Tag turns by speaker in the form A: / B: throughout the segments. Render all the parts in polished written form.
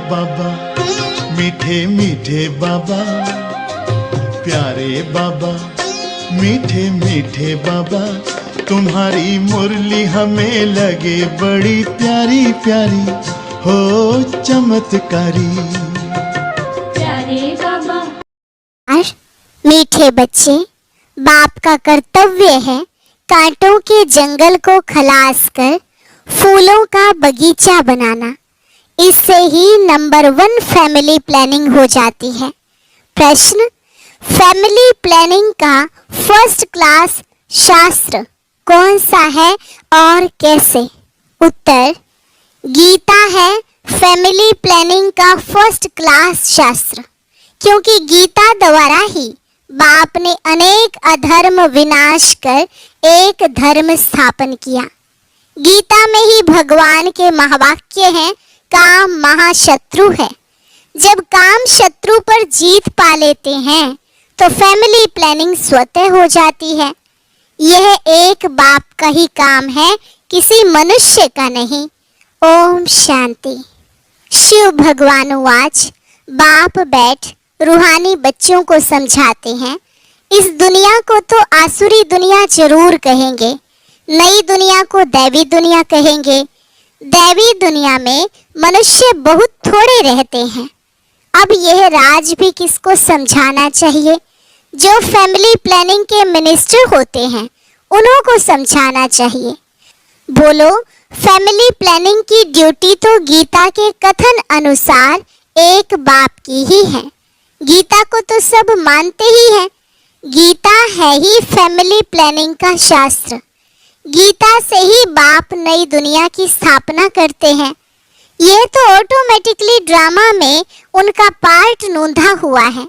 A: बाबा मीठे मीठे बाबा, प्यारे बाबा मीठे मीठे बाबा, तुम्हारी मुरली हमें लगे बड़ी प्यारी प्यारी, हो चमत्कारी।
B: प्यारे बाबा।
C: मीठे बच्चे, बाप का कर्तव्य है कांटों के जंगल को खलास कर फूलों का बगीचा बनाना। इससे ही नंबर 1 फैमिली प्लानिंग हो जाती है। प्रश्न, फैमिली प्लानिंग का फर्स्ट क्लास शास्त्र कौन सा है और कैसे? उत्तर, गीता है फैमिली प्लानिंग का फर्स्ट क्लास शास्त्र, क्योंकि गीता द्वारा ही बाप ने अनेक अधर्म विनाश कर एक धर्म स्थापन किया। गीता में ही भगवान के महावाक्य हैं, काम महाशत्रु है। जब काम शत्रु पर जीत पा लेते हैं तो फैमिली प्लानिंग स्वतः हो जाती है। यह एक बाप का ही काम है, किसी मनुष्य का नहीं। ओम शांति। शिव भगवान वाच। बाप बैठ रूहानी बच्चों को समझाते हैं, इस दुनिया को तो आसुरी दुनिया जरूर कहेंगे, नई दुनिया को दैवी दुनिया कहेंगे। दैवी दुनिया में मनुष्य बहुत थोड़े रहते हैं। अब यह राज भी किसको समझाना चाहिए? जो फैमिली प्लानिंग के मिनिस्टर होते हैं उन्हों को समझाना चाहिए। बोलो, फैमिली प्लानिंग की ड्यूटी तो गीता के कथन अनुसार एक बाप की ही है। गीता को तो सब मानते ही हैं। गीता है ही फैमिली प्लानिंग का शास्त्र। गीता से ही बाप नई दुनिया की स्थापना करते हैं। यह तो ऑटोमेटिकली ड्रामा में उनका पार्ट नोंधा हुआ है।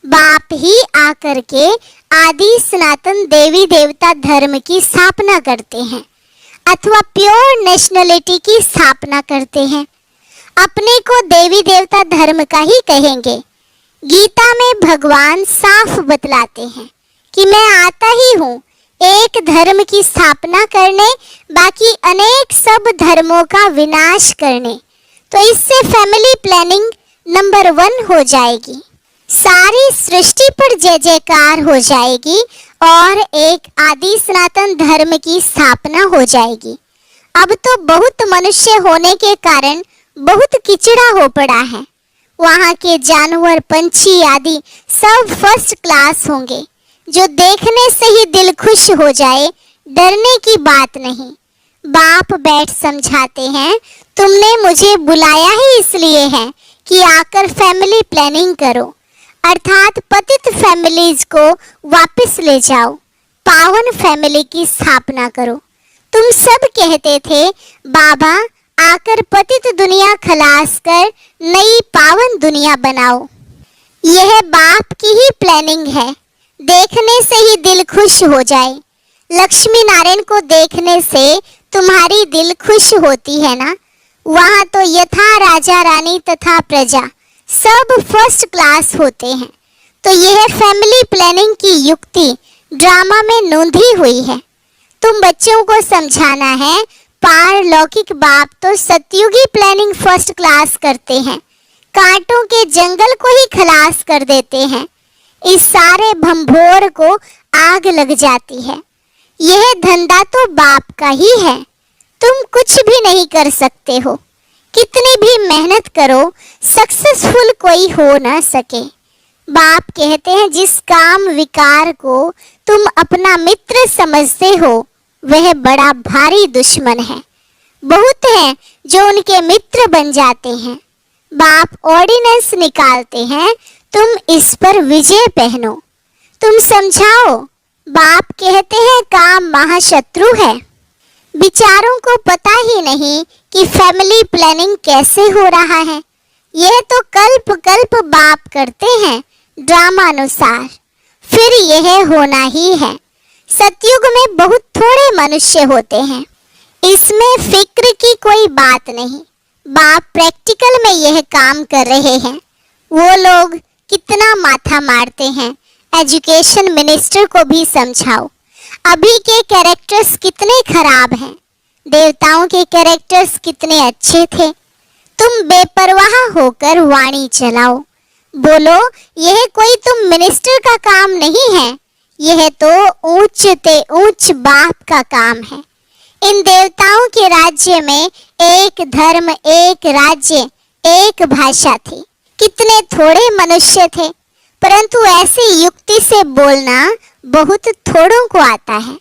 C: बाप ही आकर के आदि सनातन देवी देवता धर्म की स्थापना करते हैं अथवा प्योर नेशनलिटी की स्थापना करते हैं। अपने को देवी देवता धर्म का ही कहेंगे। गीता में भगवान साफ बतलाते हैं कि मैं आता ही हूँ एक धर्म की स्थापना करने, बाकी अनेक सब धर्मों का विनाश करने। तो इससे फैमिली प्लानिंग नंबर 1 हो जाएगी, सारी सृष्टि पर जय जयकार हो जाएगी और एक आदि सनातन धर्म की स्थापना हो जाएगी। अब तो बहुत मनुष्य होने के कारण बहुत किचड़ा हो पड़ा है। वहाँ के जानवर पंछी आदि सब फर्स्ट क्लास होंगे, जो देखने से ही दिल खुश हो जाए, डरने की बात नहीं। बाप बैठ समझाते हैं, तुमने मुझे बुलाया ही इसलिए है कि आकर फैमिली प्लानिंग करो, अर्थात पतित फैमिलीज को वापस ले जाओ, पावन फैमिली की स्थापना करो। तुम सब कहते थे बाबा आकर पतित दुनिया खलास कर नई पावन दुनिया बनाओ। यह बाप की ही प्लानिंग है, देखने से ही दिल खुश हो जाए। लक्ष्मी नारायण को देखने से तुम्हारी दिल खुश होती है ना? वहाँ तो यथा राजा रानी तथा प्रजा सब फर्स्ट क्लास होते हैं। तो यह फैमिली प्लानिंग की युक्ति ड्रामा में नोंधी हुई है। तुम बच्चों को समझाना है, पारलौकिक बाप तो सतयुगी प्लानिंग फर्स्ट क्लास करते हैं, कांटों के जंगल को ही खलास कर देते हैं। इस सारे भंभोर को आग लग जाती है। यह धंधा तो बाप का ही है। तुम कुछ भी नहीं कर सकते हो, कितनी भी मेहनत करो सक्सेसफुल कोई हो ना सके। बाप कहते हैं, जिस काम विकार को तुम अपना मित्र समझते हो वह बड़ा भारी दुश्मन है। बहुत हैं जो उनके मित्र बन जाते हैं। बाप ऑर्डिनेंस निकालते हैं, तुम इस पर विजय पहनो। तुम समझाओ। बाप कहते हैं काम महाशत्रु है। विचारों को पता ही नहीं कि फैमिली प्लानिंग कैसे हो रहा है। यह तो कल्प कल्प बाप करते हैं ड्रामा अनुसार, फिर यह होना ही है। सतयुग में बहुत थोड़े मनुष्य होते हैं, इसमें फिक्र की कोई बात नहीं। बाप प्रैक्टिकल में यह काम कर रहे हैं। वो लोग कितना माथा मारते हैं, एजुकेशन मिनिस्टर को भी समझाओ। अभी के कैरेक्टर्स कितने खराब हैं, देवताओं के कैरेक्टर्स कितने अच्छे थे। तुम बेपरवाह होकर वाणी चलाओ। बोलो यह कोई तुम मिनिस्टर का काम नहीं है, यह तो ऊंच ते ऊंच बाप का काम है। इन देवताओं के राज्य में एक धर्म, एक राज्य, एक भाषा थी। कितने थोड़े मनुष्य थे, परंतु ऐसी युक्ति से बोलना बहुत थोड़ों को आता है।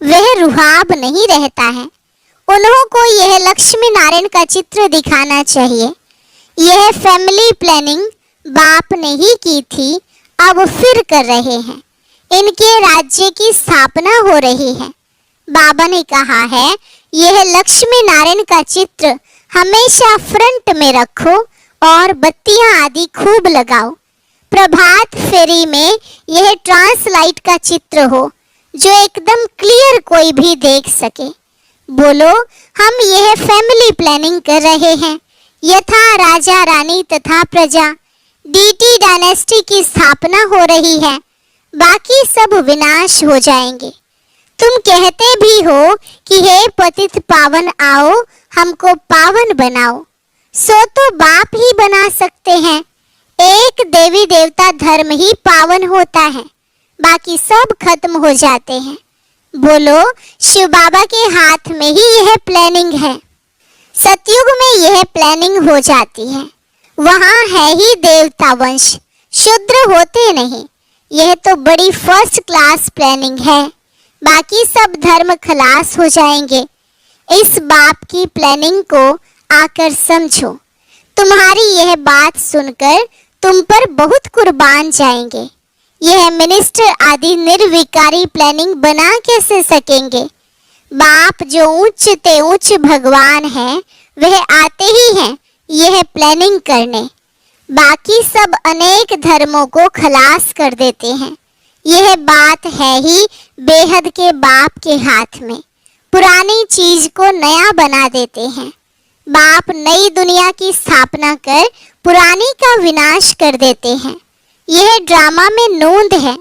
C: वह रुहाब नहीं रहता है। उन्हों को यह लक्ष्मी नारायण का चित्र दिखाना चाहिए। यह फैमिली प्लानिंग बाप ने ही की थी, अब फिर कर रहे हैं। इनके राज्य की स्थापना हो रही है। बाबा ने कहा है यह लक्ष्मी नारायण का चित्र हमेशा फ्रंट में रखो और बत्तियां आदि खूब लगाओ। प्रभात फेरी में यह ट्रांसलाइट का चित्र हो जो एकदम क्लियर कोई भी देख सके। बोलो हम यह फैमिली प्लानिंग कर रहे हैं। यथा राजा रानी तथा प्रजा, डीटी डायनेस्टी की स्थापना हो रही है। बाकी सब विनाश हो जाएंगे। तुम कहते भी हो कि हे पतित पावन आओ हमको पावन बनाओ, सो तो बाप ही बना सकते हैं। एक देवी देवता धर्म ही पावन होता है, बाकी सब खत्म हो जाते हैं। बोलो शिव बाबा के हाथ में ही यह प्लानिंग है। सतयुग में यह प्लानिंग हो जाती है। वहाँ है ही देवता वंश, शूद्र होते नहीं। यह तो बड़ी फर्स्ट क्लास प्लानिंग है। बाकी सब धर्म खलास हो जाएंगे। इस बाप की प्लानिंग को आकर समझो। तुम्हारी यह बात सुनकर तुम पर बहुत कुर्बान जाएंगे। यह मिनिस्टर आदि निर्विकारी प्लानिंग बना कैसे सकेंगे? बाप जो ऊंच ते ऊंच भगवान है, वह आते ही हैं यह प्लानिंग करने। बाकी सब अनेक धर्मों को खलास कर देते हैं। यह बात है ही बेहद के बाप के हाथ में। पुरानी चीज को नया बना देते हैं। बाप नई दुनिया की स्थापना कर पुरानी का विनाश कर देते हैं। यह ड्रामा में नोंद है।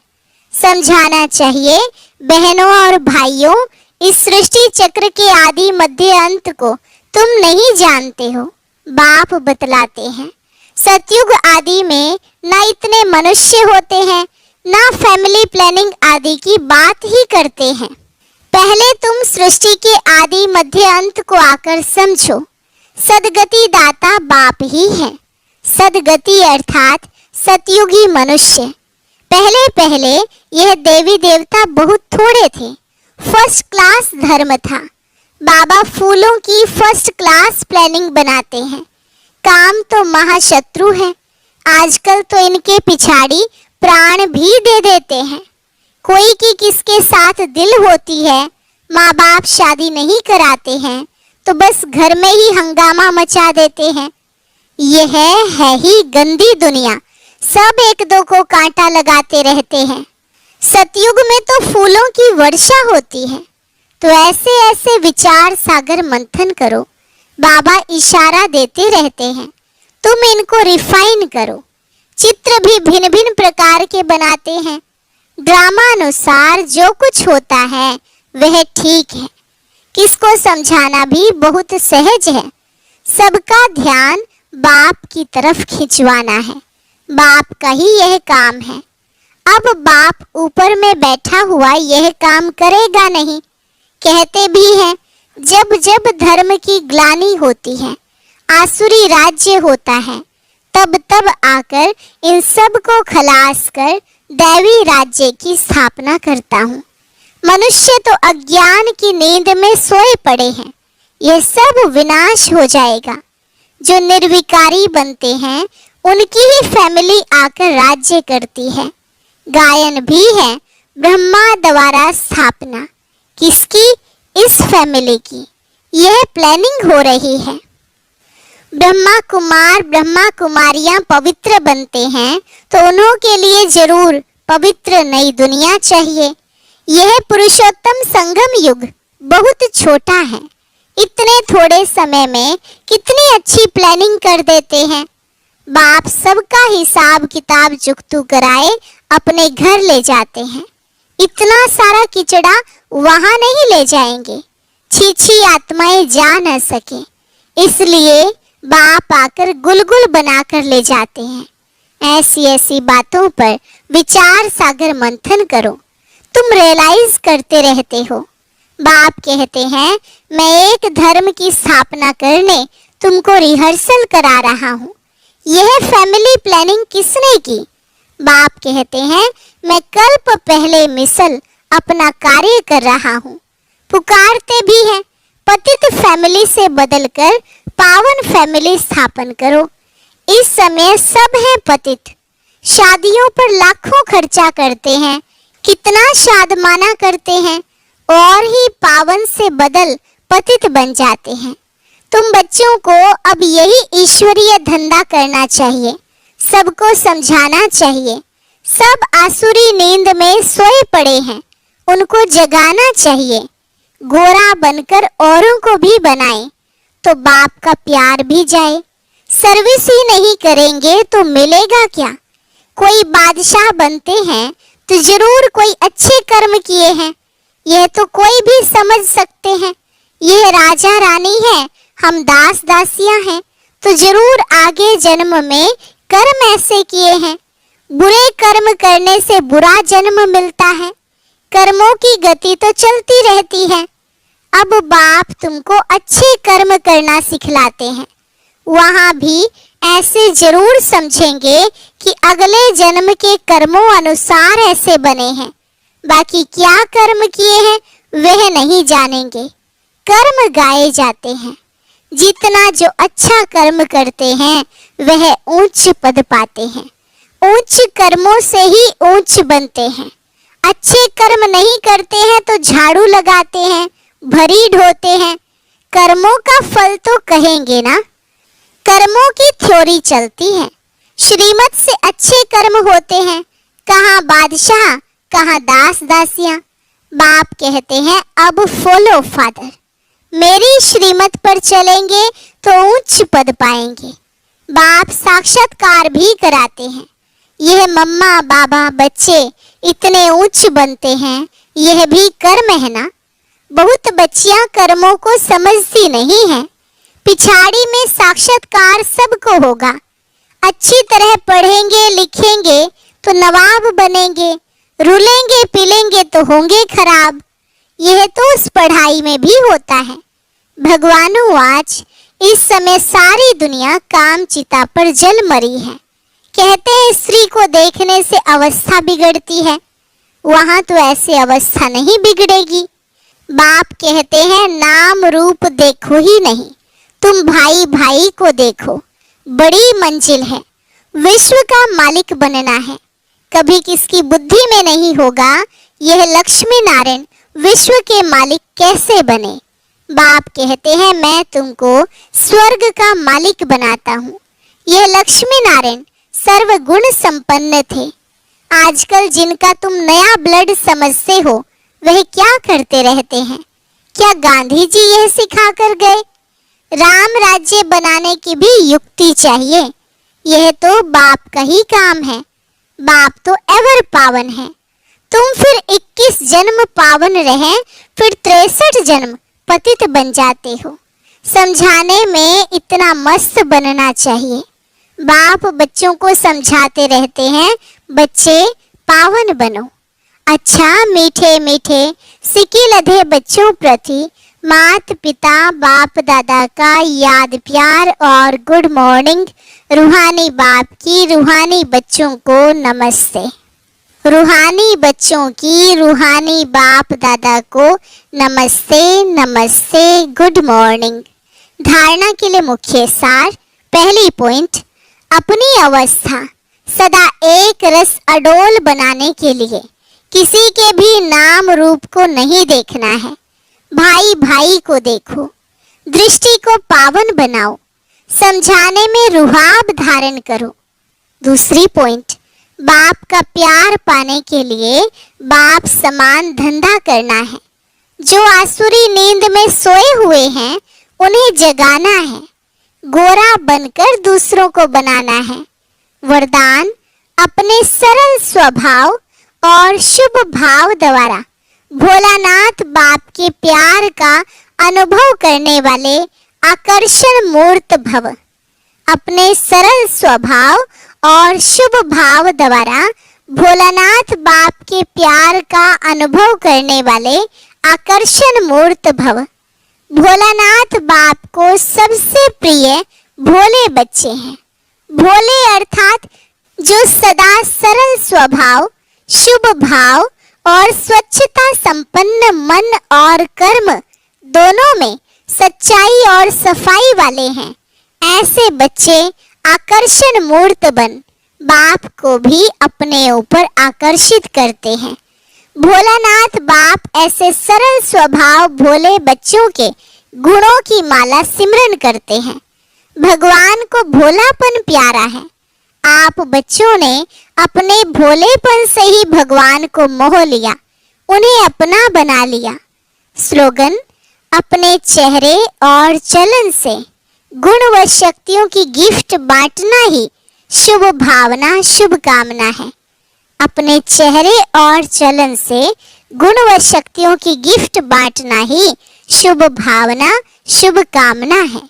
C: समझाना चाहिए बहनों और भाइयों, इस सृष्टि चक्र के आदि मध्य अंत को तुम नहीं जानते हो, बाप बतलाते हैं। सतयुग आदि में न इतने मनुष्य होते हैं, ना फैमिली प्लानिंग आदि की बात ही करते हैं। पहले तुम सृष्टि के आदि मध्य अंत को आकर समझो। सदगति दाता बाप ही है। सदगति अर्थात सतयुगी मनुष्य। पहले पहले यह देवी देवता बहुत थोड़े थे। फर्स्ट क्लास धर्म था। बाबा फूलों की फर्स्ट क्लास प्लानिंग बनाते हैं। काम तो महाशत्रु है। आजकल तो इनके पिछाड़ी प्राण भी दे देते हैं। कोई की किसके साथ दिल होती है, माँ बाप शादी नहीं कराते हैं तो बस घर में ही हंगामा मचा देते हैं। यह है ही गंदी दुनिया। सब एक दो को कांटा लगाते रहते हैं। सतयुग में तो फूलों की वर्षा होती है। तो ऐसे ऐसे विचार सागर मंथन करो। बाबा इशारा देते रहते हैं, तुम इनको रिफाइन करो। चित्र भी भिन्न भिन्न प्रकार के बनाते हैं। ड्रामा अनुसार जो कुछ होता है वह ठीक है। किसको समझाना भी बहुत सहज है। सबका ध्यान बाप की तरफ खिंचवाना है। बाप का ही यह काम है। अब बाप ऊपर में बैठा हुआ यह काम करेगा नहीं। कहते भी हैं जब जब धर्म की ग्लानि होती है, आसुरी राज्य होता है, तब तब आकर इन सब को खलास कर दैवी राज्य की स्थापना करता हूँ। मनुष्य तो अज्ञान की नींद में सोए पड़े हैं। यह सब विनाश हो जाएगा। जो निर्विकारी बनते हैं उनकी ही फैमिली आकर राज्य करती है। गायन भी है ब्रह्मा द्वारा स्थापना। किसकी? इस फैमिली की। यह प्लानिंग हो रही है। ब्रह्मा कुमार ब्रह्मा कुमारियां पवित्र बनते हैं तो उन्हों के लिए जरूर पवित्र नई दुनिया चाहिए। यह पुरुषोत्तम संगम युग बहुत छोटा है। इतने थोड़े समय में कितनी अच्छी प्लानिंग कर देते हैं। बाप सबका हिसाब किताब जुगतू कराए अपने घर ले जाते हैं। इतना सारा किचड़ा वहां नहीं ले जाएंगे। छी छी आत्माएं जा न सके। इसलिए बाप आकर गुलगुल बनाकर ले जाते हैं। ऐसी ऐसी बातों पर विचार सागर मंथन करो, तुम रियलाइज करते रहते हो। बाप कहते हैं मैं एक धर्म की स्थापना करने तुमको रिहर्सल करा रहा हूँ। यह फैमिली प्लानिंग किसने की? बाप कहते हैं मैं कल्प पहले मिसल अपना कार्य कर रहा हूँ। पुकारते भी हैं पतित फैमिली से बदलकर पावन फैमिली स्थापन करो। इस समय सब हैं पतित, शादियों पर लाखों खर्चा करते हैं, कितना शादमाना करते हैं और ही पावन से बदल पतित बन जाते हैं। तुम बच्चों को अब यही ईश्वरीय धंधा करना चाहिए, सबको समझाना चाहिए। सब आसुरी नींद में सोए पड़े हैं, उनको जगाना चाहिए। गोरा बनकर औरों को भी बनाएं तो बाप का प्यार भी जाए। सर्विस ही नहीं करेंगे तो मिलेगा क्या? कोई बादशाह बनते हैं तो जरूर कोई अच्छे कर्म किए हैं, यह तो कोई भी समझ सकते हैं। यह राजा रानी है, हम दास दासियां हैं, तो जरूर आगे जन्म में कर्म ऐसे किए हैं। बुरे कर्म करने से बुरा जन्म मिलता है, कर्मों की गति तो चलती रहती है। अब बाप तुमको अच्छे कर्म करना सिखलाते हैं। वहां भी ऐसे जरूर समझेंगे कि अगले जन्म के कर्मों अनुसार ऐसे बने हैं, बाकी क्या कर्म किए हैं वह नहीं जानेंगे। कर्म गाए जाते हैं, जितना जो अच्छा कर्म करते हैं वह ऊंच पद पाते हैं। ऊंच कर्मों से ही ऊंच बनते हैं। अच्छे कर्म नहीं करते हैं तो झाड़ू लगाते हैं, भरी ढोते हैं, कर्मों का फल तो कहेंगे ना। कर्मों की थ्योरी चलती है, श्रीमत से अच्छे कर्म होते हैं। कहाँ बादशाह, कहाँ दास दासियां। बाप कहते हैं अब फॉलो फादर, मेरी श्रीमत पर चलेंगे तो ऊंच पद पाएंगे। बाप साक्षात्कार भी कराते हैं। यह मम्मा बाबा बच्चे इतने ऊंच बनते हैं, यह भी कर्म है ना। बहुत बच्चियां कर्मों को समझती नहीं हैं। पिछाड़ी में साक्षात्कार सबको होगा। अच्छी तरह पढ़ेंगे लिखेंगे तो नवाब बनेंगे, रुलेंगे पिलेंगे तो होंगे खराब। यह तो उस पढ़ाई में भी होता है। भगवानो आज इस समय सारी दुनिया काम चिता पर जल मरी है। कहते हैं स्त्री को देखने से अवस्था बिगड़ती है, वहां तो ऐसे अवस्था नहीं बिगड़ेगी। बाप कहते हैं नाम रूप देखो ही नहीं, तुम भाई भाई को देखो। बड़ी मंजिल है, विश्व का मालिक बनना है। कभी किसकी बुद्धि में नहीं होगा यह लक्ष्मी नारायण विश्व के मालिक कैसे बने। बाप कहते हैं मैं तुमको स्वर्ग का मालिक बनाता हूँ। यह लक्ष्मी नारायण सर्वगुण संपन्न थे। आजकल जिनका तुम नया ब्लड समझते हो वह क्या करते रहते हैं? क्या गांधी जी यह सिखा कर गए? राम राज्य बनाने की भी युक्ति चाहिए, यह तो बाप का ही काम है। बाप तो एवर पावन है। तुम फिर 21 जन्म पावन रहे, फिर 63 जन्म पतित बन जाते हो। समझाने में इतना मस्त बनना चाहिए। बाप बच्चों को समझाते रहते हैं बच्चे पावन बनो। अच्छा मीठे मीठे सिक्के लधे बच्चों प्रति मात पिता बाप दादा का याद प्यार और गुड मॉर्निंग। रूहानी बाप की रूहानी बच्चों को नमस्ते। रूहानी बच्चों की रूहानी बाप दादा को नमस्ते नमस्ते गुड मॉर्निंग। धारणा के लिए मुख्य सार। पहली पॉइंट, अपनी अवस्था सदा एक रस अडोल बनाने के लिए किसी के भी नाम रूप को नहीं देखना है। भाई भाई को देखो, दृष्टि को पावन बनाओ, समझाने में रुहाब धारण करो। दूसरी पॉइंट, बाप का प्यार पाने के लिए बाप समान धंधा करना है। जो आसुरी नींद में सोए हुए हैं उन्हें जगाना है, गोरा बनकर दूसरों को बनाना है। वरदान, अपने सरल स्वभाव और शुभ भाव द्वारा भोलानाथ बाप के प्यार का अनुभव करने वाले आकर्षण मूर्त भव। अपने सरल स्वभाव और शुभ भाव द्वारा भोलानाथ बाप के प्यार का अनुभव करने वाले आकर्षण मूर्त भव। भोलानाथ बाप को सबसे प्रिय भोले बच्चे हैं। भोले अर्थात जो सदा सरल स्वभाव, शुभ भाव और स्वच्छता संपन्न मन और कर्म दोनों में सच्चाई और सफाई वाले हैं। ऐसे बच्चे आकर्षण मूर्त बन बाप को भी अपने ऊपर आकर्षित करते हैं। भोलानाथ बाप ऐसे सरल स्वभाव भोले बच्चों के गुणों की माला सिमरन करते हैं। भगवान को भोलापन प्यारा है। आप बच्चों ने अपने भोलेपन से ही भगवान को मोह लिया, उन्हें अपना बना लिया। स्लोगन: अपने चेहरे और चलन से गुण व शक्तियों की गिफ्ट बांटना ही शुभ भावना, शुभ कामना है। अपने चेहरे और चलन से गुण व शक्तियों की गिफ्ट बांटना ही शुभ भावना, शुभ कामना है।